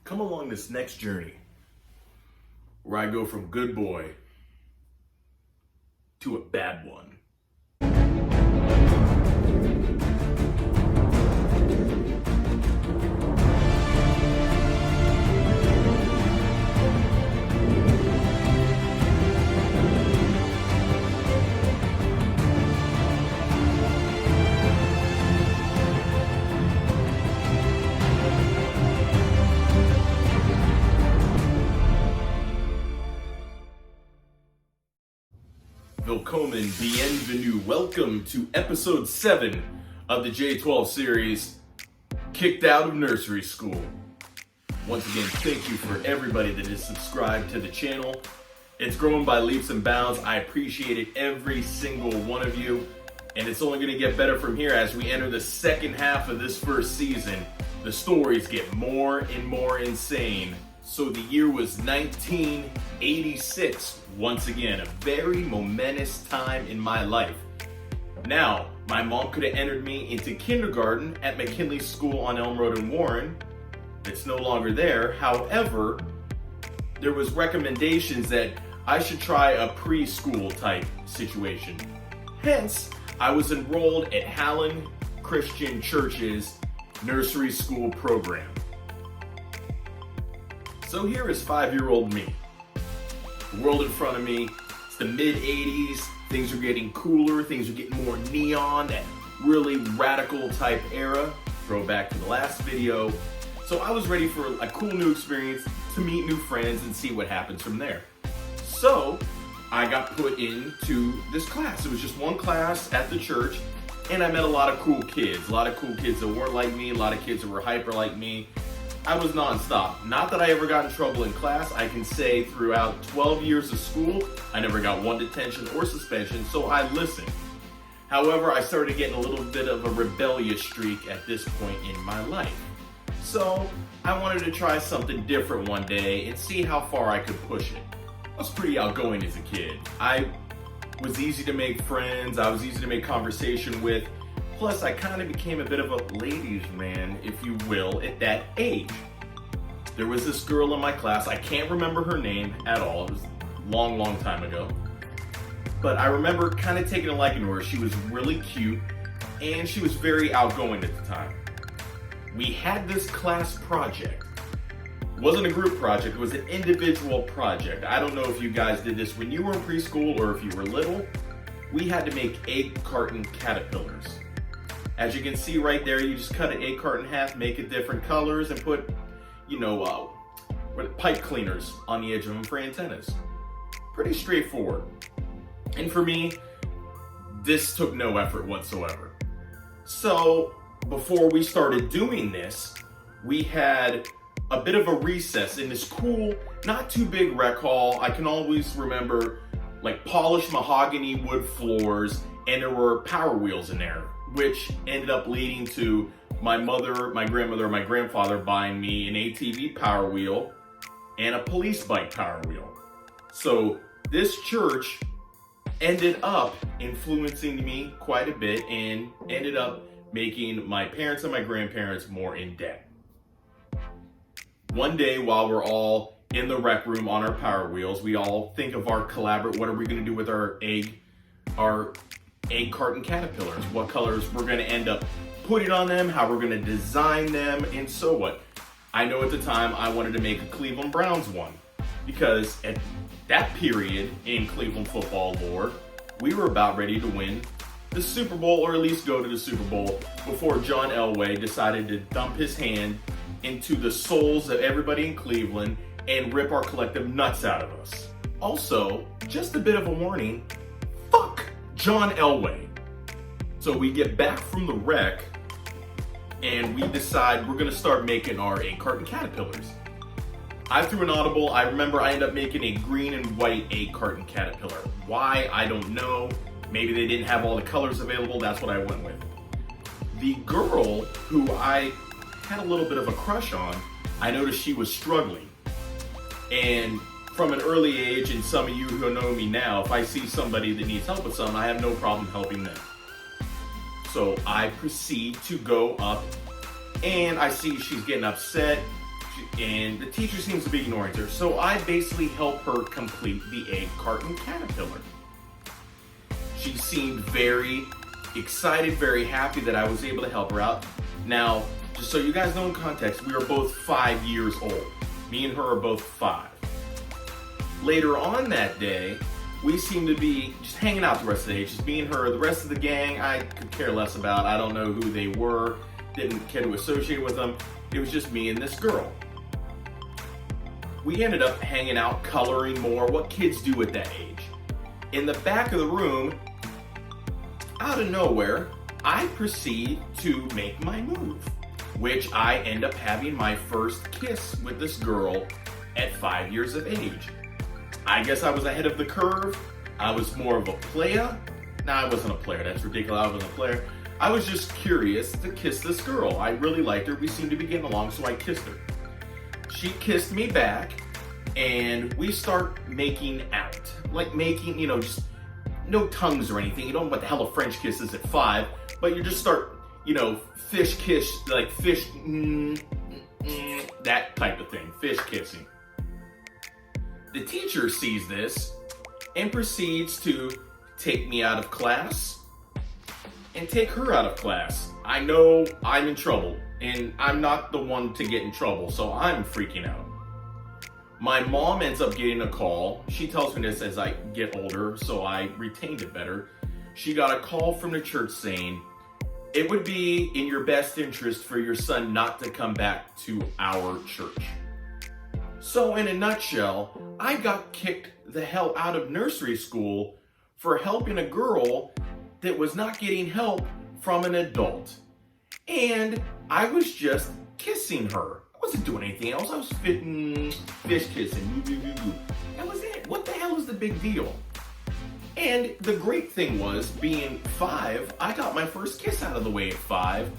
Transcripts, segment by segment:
come along this next journey where I go from good boy to a bad one. Willkommen, bienvenue, welcome to episode 7 of the J12 series, Kicked Out of Nursery School. Once again, thank you for everybody that is subscribed to the channel. It's growing by leaps and bounds. I appreciate it, every single one of you. And it's only going to get better from here as we enter the second half of this first season. The stories get more and more insane. So the year was 1986. Once again, a very momentous time in my life. Now, my mom could have entered me into kindergarten at McKinley School on Elm Road in Warren. It's no longer there. However, there was recommendations that I should try a preschool type situation. Hence, I was enrolled at Hallen Christian Church's nursery school program. So here is 5-year-old me. The world in front of me, it's the mid-80s, things are getting cooler, things are getting more neon, that really radical type era, throwback to the last video. So I was ready for a cool new experience, to meet new friends and see what happens from there. So I got put into this class. It was just one class at the church, and I met a lot of cool kids. A lot of cool kids that weren't like me, a lot of kids that were hyper like me. I was nonstop. Not that I ever got in trouble in class. I can say throughout 12 years of school, I never got one detention or suspension, so I listened. However, I started getting a little bit of a rebellious streak at this point in my life. So I wanted to try something different one day and see how far I could push it. I was pretty outgoing as a kid. I was easy to make friends. I was easy to make conversation with. Plus, I kind of became a bit of a ladies' man, if you will, at that age. There was this girl in my class, I can't remember her name at all, it was a long, long time ago. But I remember kind of taking a liking to her. She was really cute, and she was very outgoing at the time. We had this class project. It wasn't a group project, it was an individual project. I don't know if you guys did this when you were in preschool or if you were little. We had to make egg carton caterpillars. As you can see right there, you just cut an egg carton in half, make it different colors, and put, pipe cleaners on the edge of them for antennas. Pretty straightforward. And for me, this took no effort whatsoever. So, before we started doing this, we had a bit of a recess in this cool, not too big rec hall. I can always remember, polished mahogany wood floors, and there were power wheels in there, which ended up leading to my mother, my grandmother, my grandfather buying me an ATV power wheel and a police bike power wheel. So this church ended up influencing me quite a bit and ended up making my parents and my grandparents more in debt. One day while we're all in the rec room on our power wheels, we all think of our collaborate, what are we gonna do with our egg carton caterpillars, what colors we're going to end up putting on them, how we're going to design them, and so what. I know at the time I wanted to make a Cleveland Browns one because at that period in Cleveland football lore, we were about ready to win the Super Bowl, or at least go to the Super Bowl, before John Elway decided to dump his hand into the souls of everybody in Cleveland and rip our collective nuts out of us. Also, just a bit of a warning, fuck John Elway. So we get back from the wreck and we decide we're gonna start making our egg carton caterpillars. I threw an audible. I remember I ended up making a green and white egg carton caterpillar. Why? I don't know. Maybe they didn't have all the colors available. That's what I went with. The girl who I had a little bit of a crush on, I noticed she was struggling. And from an early age, and some of you who know me now, if I see somebody that needs help with something, I have no problem helping them. So I proceed to go up, and I see she's getting upset. and the teacher seems to be ignoring her. So I basically help her complete the egg carton caterpillar. She seemed very excited, very happy that I was able to help her out. Now, just so you guys know in context, we are both 5 years old. Me and her are both 5. Later on that day, we seemed to be just hanging out the rest of the day. Just me and her. The rest of the gang, I could care less about. I don't know who they were. Didn't care to associate with them. It was just me and this girl. We ended up hanging out, coloring more, what kids do at that age. In the back of the room, out of nowhere, I proceed to make my move, which I end up having my first kiss with this girl at 5 years of age. I guess I was ahead of the curve. I was more of a player. No, I wasn't a player. That's ridiculous. I wasn't a player. I was just curious to kiss this girl. I really liked her. We seemed to be getting along, so I kissed her. She kissed me back, and we start making out. Like making, just no tongues or anything. You don't know what the hell a French kiss is at 5, but you just start, fish kiss, like fish, that type of thing, fish kissing. The teacher sees this and proceeds to take me out of class and take her out of class. I know I'm in trouble, and I'm not the one to get in trouble, so I'm freaking out. My mom ends up getting a call. She tells me this as I get older, so I retained it better. She got a call from the church saying, it would be in your best interest for your son not to come back to our church. So in a nutshell, I got kicked the hell out of nursery school for helping a girl that was not getting help from an adult. And I was just kissing her. I wasn't doing anything else. I was fish kissing. That was it. What the hell is the big deal? And the great thing was, being 5, I got my first kiss out of the way at 5.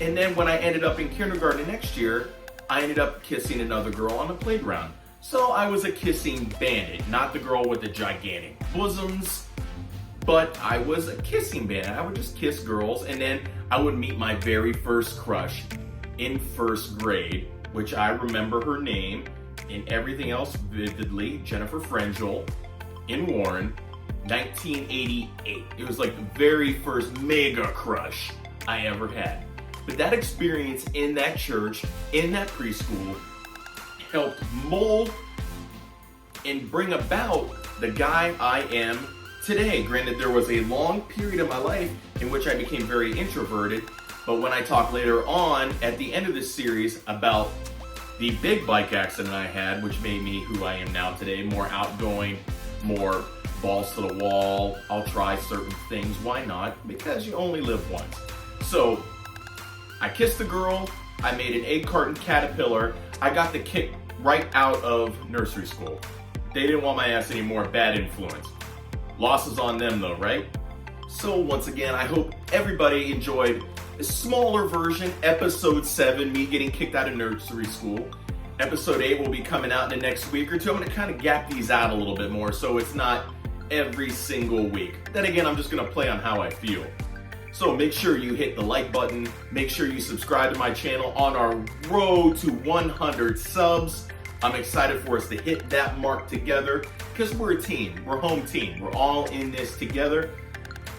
And then when I ended up in kindergarten next year, I ended up kissing another girl on the playground. So I was a kissing bandit, not the girl with the gigantic bosoms, but I was a kissing bandit. I would just kiss girls, and then I would meet my very first crush in 1st grade, which I remember her name and everything else vividly, Jennifer Frangel in Warren, 1988. It was like the very first mega crush I ever had. But that experience in that church, in that preschool, helped mold and bring about the guy I am today. Granted, there was a long period of my life in which I became very introverted, but when I talk later on at the end of this series about the big bike accident I had, which made me who I am now today, more outgoing, more balls to the wall, I'll try certain things, why not? Because you only live once. So, I kissed the girl, I made an egg carton caterpillar, I got the kick right out of nursery school. They didn't want my ass anymore, bad influence. Losses on them though, right? So once again, I hope everybody enjoyed a smaller version, episode 7, me getting kicked out of nursery school. Episode 8 will be coming out in the next week or two. I'm gonna kind of gap these out a little bit more so it's not every single week. Then again, I'm just gonna play on how I feel. So make sure you hit the like button. Make sure you subscribe to my channel on our road to 100 subs. I'm excited for us to hit that mark together because we're a team. We're home team. We're all in this together.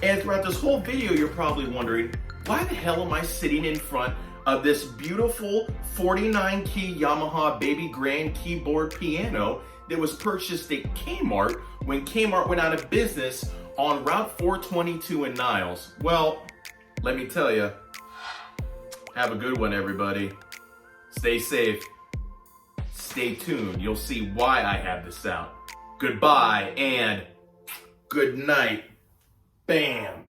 And throughout this whole video, you're probably wondering, why the hell am I sitting in front of this beautiful 49-key Yamaha Baby Grand keyboard piano that was purchased at Kmart when Kmart went out of business on Route 422 in Niles? Well, let me tell you, have a good one, everybody. Stay safe. Stay tuned. You'll see why I have this out. Goodbye and good night. Bam.